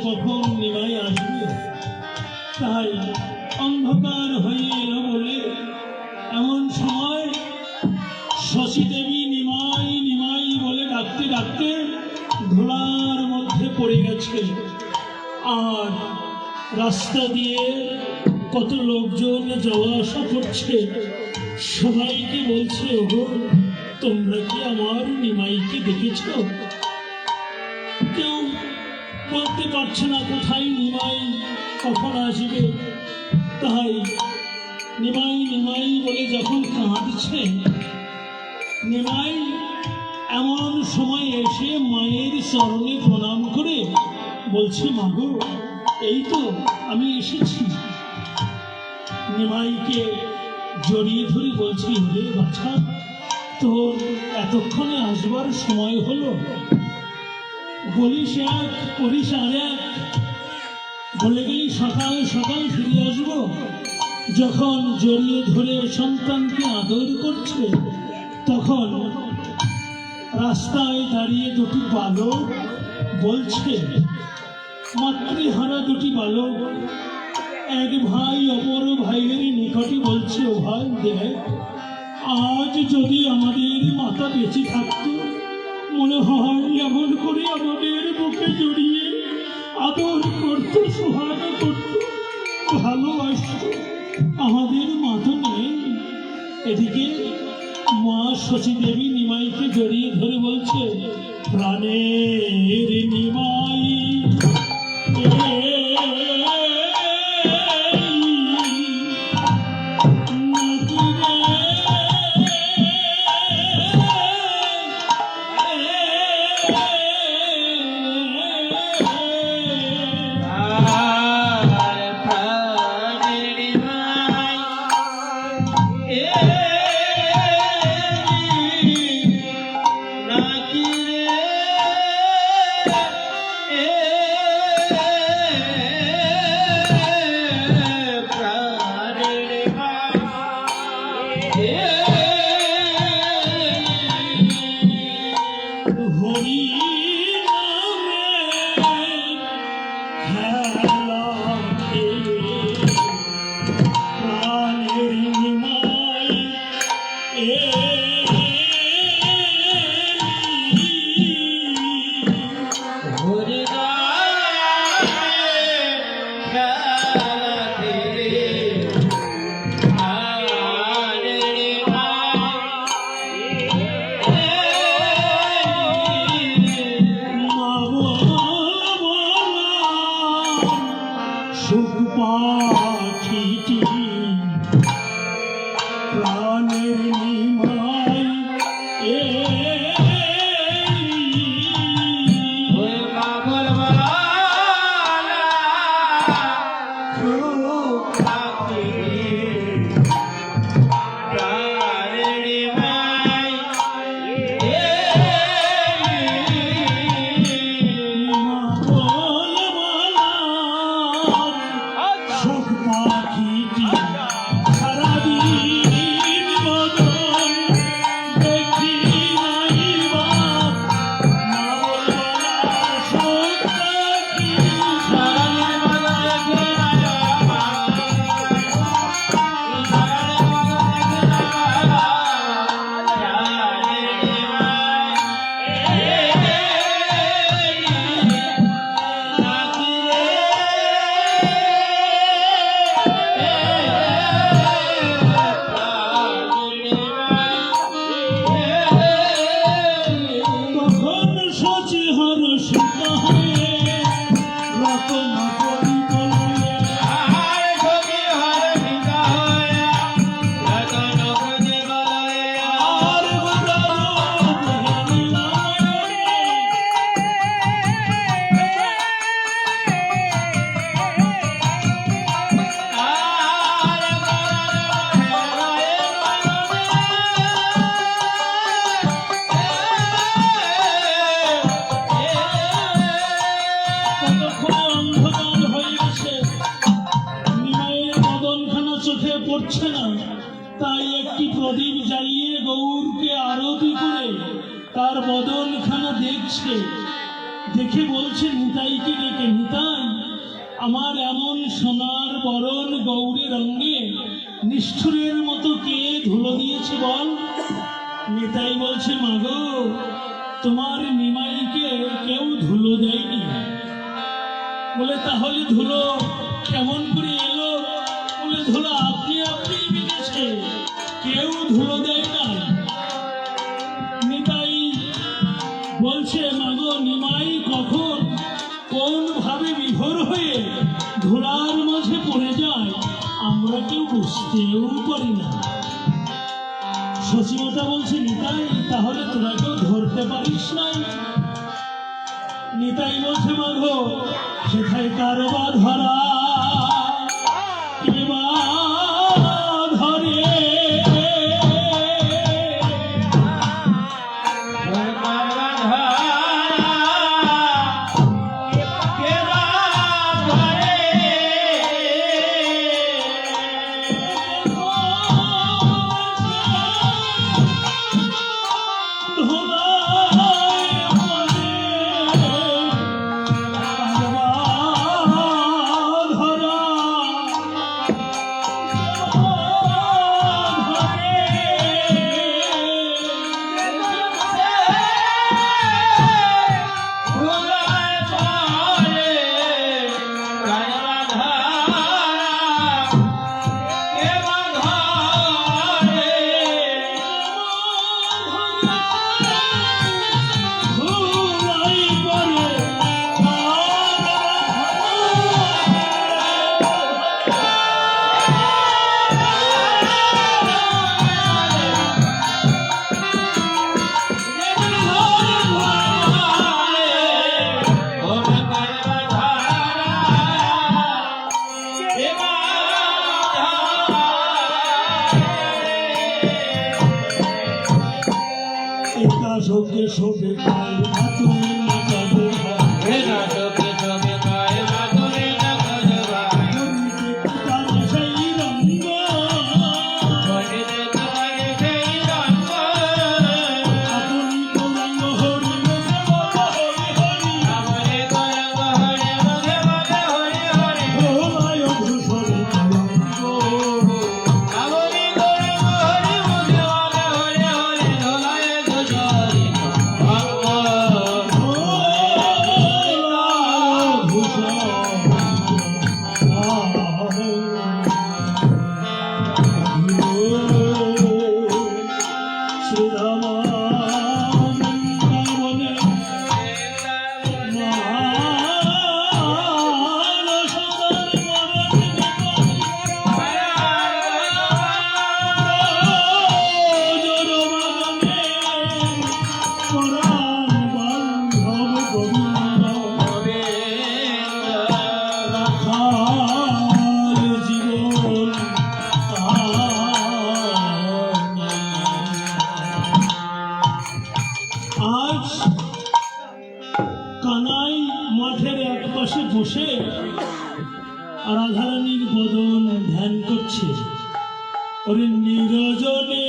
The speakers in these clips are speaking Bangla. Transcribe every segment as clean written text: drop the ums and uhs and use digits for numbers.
কখন নিমাই আসবে, তাই অন্ধকার হয়ে এলো বলে এমন সময় শশী দেবী নিমাই নিমাই বলে ডাকতে ধুলার মধ্যে পড়ে গেছে। আর রাস্তা দিয়ে কত লোকজন যাওয়া আসা করছে, সবাইকে বলছে, ওগো তোমরা কি আমার নিমাইকে দেখেছ? কেউ বলতে পারছে না কোথায় নিমাই, কখন আসবে। তাই নিমাই নিমাই বলে যখন কাঁদছে, নিমাই এমন সময় এসে মায়ের চরণে প্রণাম করে বলছে, মাগো এই তো আমি এসেছি। নিমাইকে জড়িয়ে ধরে বলছি, ওরে বাছা, তোর এতক্ষণে আসবার সময় হলো? বলিস এক, করিস আর এক, বলে গেলি সকাল সকাল ফিরে আসবো। যখন জড়িয়ে ধরে সন্তানকে আদর করছে, তখন রাস্তায় দাঁড়িয়ে দুটি বালক বলছে, মাতৃহারা দুটি বালক, এক ভাই অপর ভাইয়ের নিকটে বলছে, ও ভাই দেখ, আজ যদি আমাদের মাতা বেঁচে থাকতো, মনে হয় এমন করে আমাদের বুকে জড়িয়ে আদর করতো, সোহাগ করতো, ভালোবাসত। আমাদের মা তো নেই। এদিকে মা শচী দেবী নিমাইকে জড়িয়ে ধরে বলছে, প্রাণের নিমাই পড়ছে না, তাই একটি প্রদীপ জ্বালিয়ে গৌরকে আরতি করে তার বদনখানা দেখছে। দেখে বলছে নিতাইকে ডেকে, নিতাই, আমার এমন সোনার বরণ গৌরের অঙ্গে নিষ্ঠুরের মতো কে ধুলো দিয়েছে বল? নিতাই বলছে, মাগো তোমার নিমাইকে কেউ ধুলো দেয়নি। বলে তাহলে ধুলো কেমন করে এলো? বলে ধুলো আপনি আপনি মিলেছে, কেউ ধুলো দেয় না। নিতাই বলছে মাগো নিমাই কখন কোন ভাবে বিভোর হয়ে ধুলার মাঝে পড়ে যায় আমরা কেউ বুঝতেও পারি না। সচিমাতা বলছে নিতাই তাহলে তোরা কেউ ধরতে পারিস নাই? নিতাই বলছে মাগো সেথায় কারবা ধরা কে বা ধরে? শোকে শোকে খায় মাতুরি না কাঁদে ভাই না শোকে শোকে খায় মাতুরি না কাঁদে ভাই তারে সেই রঙ্গ মনে তারে সেই রঙ্গ আপনি তো রঙ্গ হরি মুখে বলে হরি হরি আমরে তো রঙ্গ হরি মুখে বলে হরি হরি ভোলায় ভূষণে কলঙ্ক আমরে তো রঙ্গ হরি মুখে বলে হরি হরি ভোলায় ভূষণে কানাই মাঠের এক পাশে বসে রাধারানীর বদন ধ্যান করছে। ওরে নিরজনে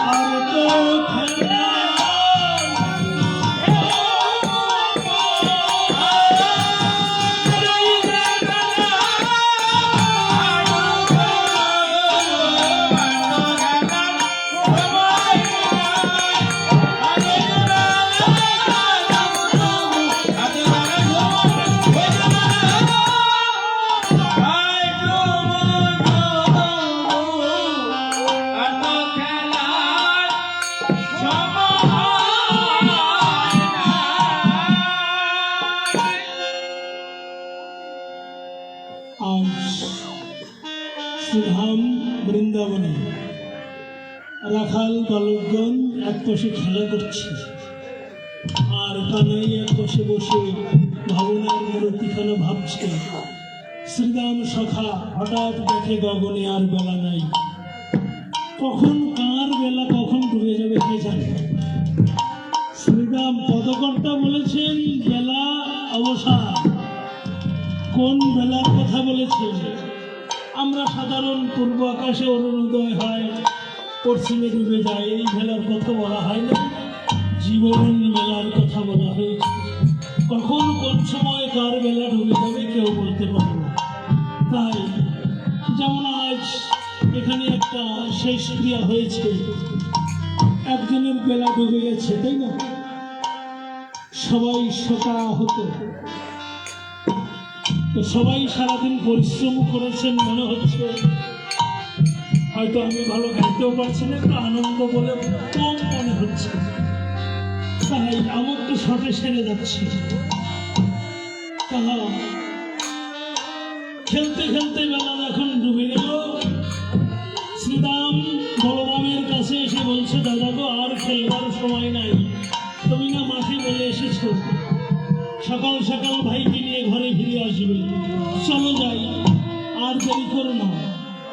আর তো খেলা সুধাম বৃন্দাবনে রাখাল বালকগণ এক পাশে খেলা করছে, আর কানাই এক পাশে বসে ভাবনার মূর্তিখানা ভাবছে। শ্রীরাম সখা হঠাৎ দেখে গগনে আর বেলা নাই, কখন কার বেলা কখন ডুবে যাবে কে জানে। শ্রীরাম পদকর্তা বলেছেন বেলা অবসান, কোন বেলার কথা বলেছেন? আমরা সাধারণ পূর্ব আকাশে অরুণোদয় হয়, পশ্চিমে ডুবে যায়, এই বেলার কথা বলা হয় না, জীবন মেলার কথা বলা হয়েছে। কখন কোন সময় কার বেলা ডুবে যাবে কেউ বলতে পারে না। তাই যেমন আজ এখানে একটা শেষ ক্রিয়া হয়েছে, একজনের বেলা ডুবে গেছে, তাই না? সবাই শোকা হতো, তো সবাই সারাদিন পরিশ্রম করেছেন, মনে হচ্ছে হয়তো আমি ভালো গাইতেও পারছি না, একটু আনন্দ বলে কম মনে হচ্ছে, তাই আমার তো শটে সেরে যাচ্ছে। তাহা খেলতে খেলতে বেলা যখন ডুবে গেল, শ্রীরাম বলরামের কাছে এসে বলছে, দাদা গো আর খেলবার সময় নাই, তুমি না মাঠে বলে এসেছো সকাল সকাল ভাইকে নিয়ে ঘরে ফিরে আসবে, চলো যাই, আর দেরি করো না।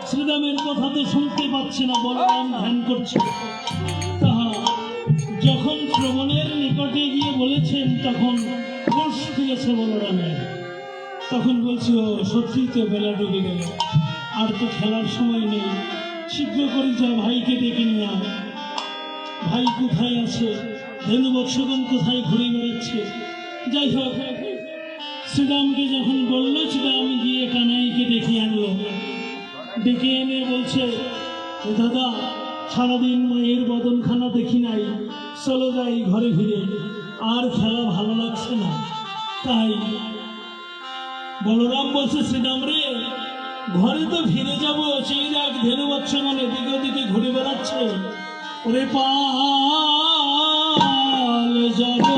শ্রীরামের কথা তো শুনতে পাচ্ছে না, বলরাম ধ্যান করছে। তাহা যখন শ্রবণের নিকটে গিয়ে বলেছেন, তখন হোশ ফিরেছে বলরামের। তখন বলছি, ও সত্যি তো বেলা ডুবে গেল, আর তো খেলার সময় নেই, শীঘ্র করে যা ভাইকে ডেকে নিয়ে আয়। ভাই কোথায় আছে, ধেনু বৎসগণ কোথায় ঘুরে বেড়াচ্ছে। যাই হোক, শ্রীরামকে যখন বললো, শ্রীরাম গিয়ে কানাইকে ডেকে আনলো, ডেকে এনে বলছে, দাদা সারাদিন মায়ের বদনখানা দেখি নাই, চলো যাই ঘরে ফিরে, আর খেলা ভালো লাগছে না। তাই বলরাম বলছে, শ্রীরাম রে ঘরে তো ফিরে যাবো, সেই দেখ ধেনু বৎসগণ এদিকে ওদিকে ঘুরে বেড়াচ্ছে, ওরে পাল যাবো।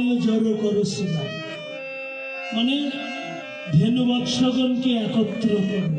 দল জড়ো করছিলাম, মানে ধেনুবৎসগণকে একত্র করো।